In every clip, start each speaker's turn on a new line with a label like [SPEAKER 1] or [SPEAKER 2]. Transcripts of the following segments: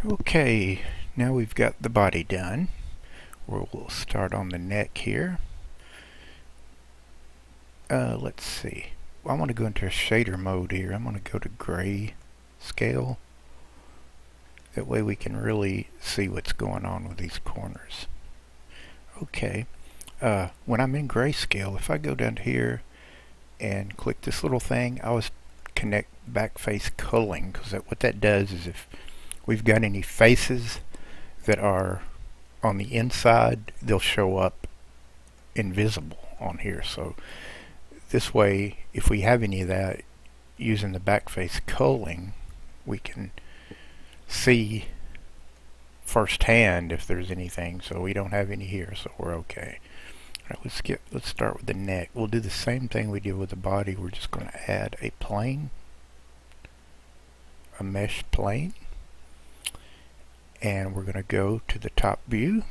[SPEAKER 1] Okay, now we've got the body done. We'll start on the neck here. Let's see. I want to go into shader mode here. I'm going to go to gray scale. That way we can really see what's going on with these corners. Okay, when I'm in grayscale, if I go down here and click this little thing, I always connect back face culling, because what that does is if we've got any faces that are on the inside, they'll show up invisible on here. So this way, if we have any of that, using the back face culling, we can see firsthand if there's anything. So we don't have any here, so we're okay. All right, let's start with the neck. We'll do the same thing we did with the body. We're just going to add a plane, a mesh plane, and we're going to go to the top view.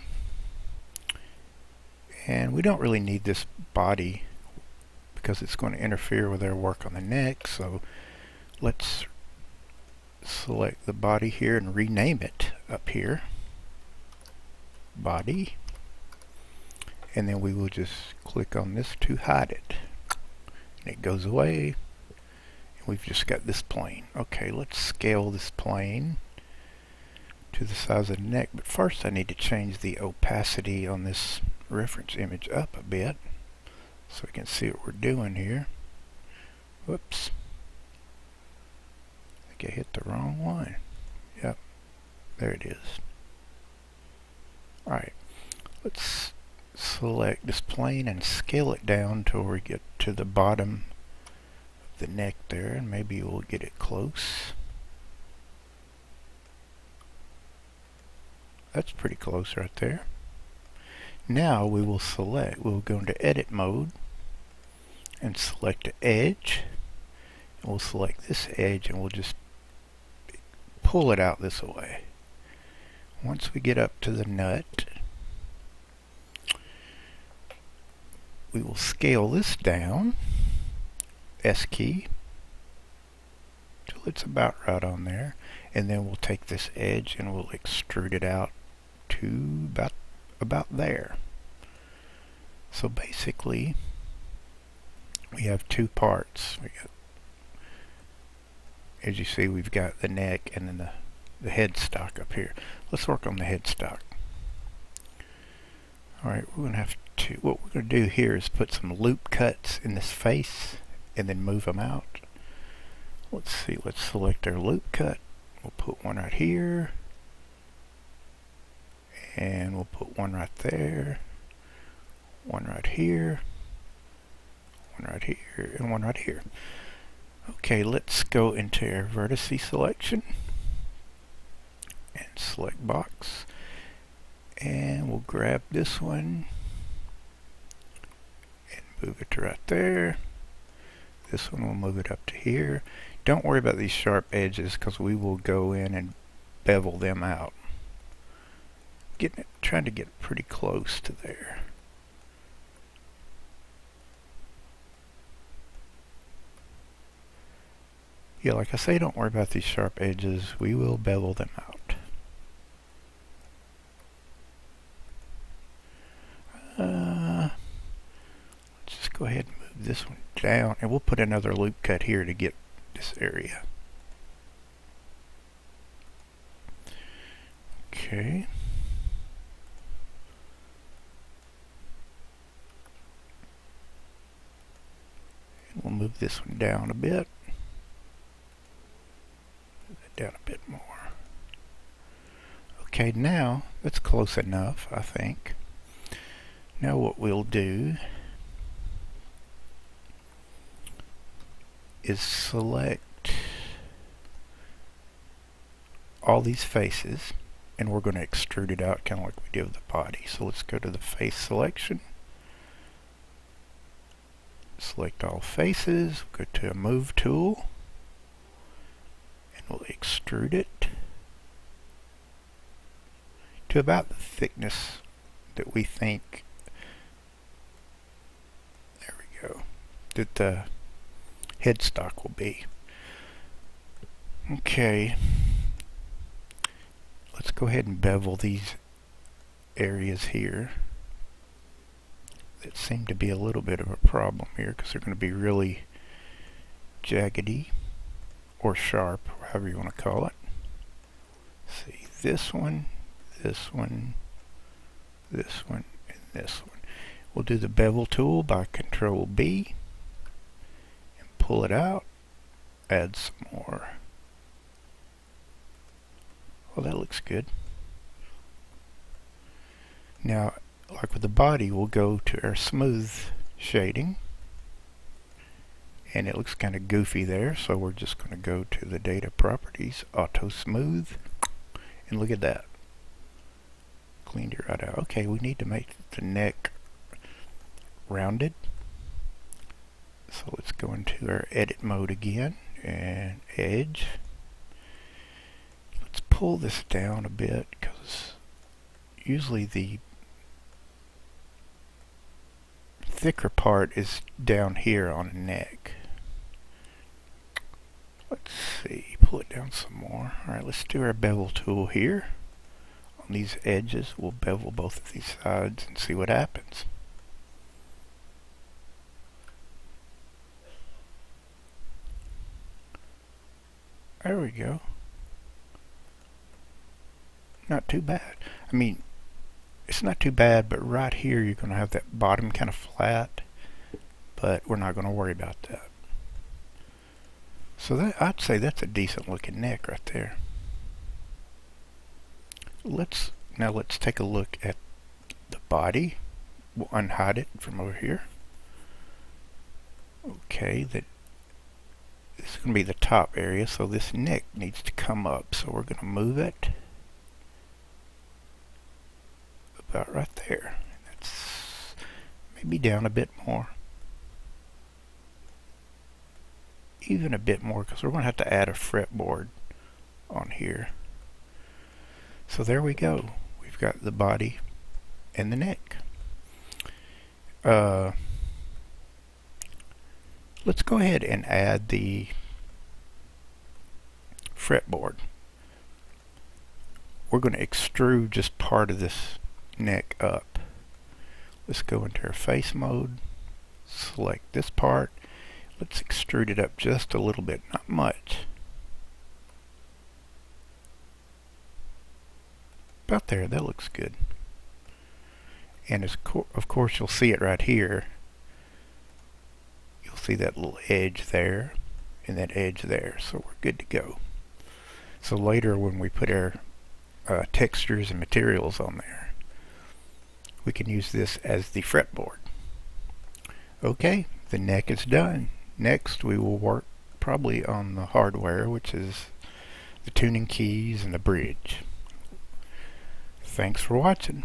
[SPEAKER 1] And we don't really need this body because it's going to interfere with our work on the neck. So let's select the body here and rename it up here, body, and then we will just click on this to hide it, and it goes away, and we've just got this plane. Okay, let's scale this plane to the size of the neck, but first I need to change the opacity on this reference image up a bit so we can see what we're doing here. Whoops, I think I hit the wrong one. Yep, there it is. Alright, let's select this plane and scale it down till we get to the bottom of the neck there, and maybe we'll get it close. That's pretty close right there. Now we will we'll go into edit mode and select an edge. And we'll select this edge and we'll just pull it out this way. Once we get up to the nut, we will scale this down, S key, till it's about right on there, and then we'll take this edge and we'll extrude it out to about there. So basically we have two parts. As you see, we've got the neck and then the headstock up here. Let's work on the headstock. Alright, what we're going to do here is put some loop cuts in this face and then move them out. Let's see, let's select our loop cut. We'll put one right here, and we'll put one right there, one right here, one right here, and one right here. Okay, let's go into our vertice selection and select box, and we'll grab this one and move it to right there. This one will move it up to here. Don't worry about these sharp edges because we will go in and bevel them out. Trying to get pretty close to there. Yeah, like I say, don't worry about these sharp edges. We will bevel them out. Let's just go ahead and move this one down, and we'll put another loop cut here to get this area. Okay. And we'll move this one down a bit. Move it down a bit more. Okay, now that's close enough, I think. Now what we'll do is select all these faces, and we're going to extrude it out kind of like we did with the body. So let's go to the face selection, select all faces, go to a move tool, and we'll extrude it to about the thickness that we think, there we go, that the headstock will be. Okay, Let's go ahead and bevel these areas here that seem to be a little bit of a problem here, because they're going to be really jaggedy or sharp, however you want to call it. See, this one, this one, this one, and this one. We'll do the bevel tool by Control B and pull it out, add some more. Well, that looks good. Now, like with the body, we'll go to our smooth shading, and it looks kind of goofy there, so we're just going to go to the data properties, auto smooth, and look at that. Cleaned it right out. Okay, we need to make the neck rounded. So let's go into our edit mode again and edge. Let's pull this down a bit, because usually the thicker part is down here on the neck. Let's see, pull it down some more. Alright, let's do our bevel tool here. On these edges, we'll bevel both of these sides and see what happens. There we go. Not too bad. I mean, it's not too bad, but right here you're going to have that bottom kind of flat, but we're not going to worry about that. So that, I'd say that's a decent looking neck right there. Now let's take a look at the body. We'll unhide it from over here. Okay, this is going to be the top area, so this neck needs to come up. So we're going to move it about right there. That's maybe down a bit more. Even a bit more, because we're going to have to add a fretboard on here. So there we go. We've got the body and the neck. Let's go ahead and add the fretboard. We're going to extrude just part of this neck up. Let's go into our face mode, select this part. Let's extrude it up just a little bit, not much. About there, that looks good. And of course you'll see it right here. You'll see that little edge there and that edge there, so we're good to go. So later when we put our textures and materials on there, we can use this as the fretboard. Okay, the neck is done. Next we will work probably on the hardware, which is the tuning keys and the bridge. Thanks for watching.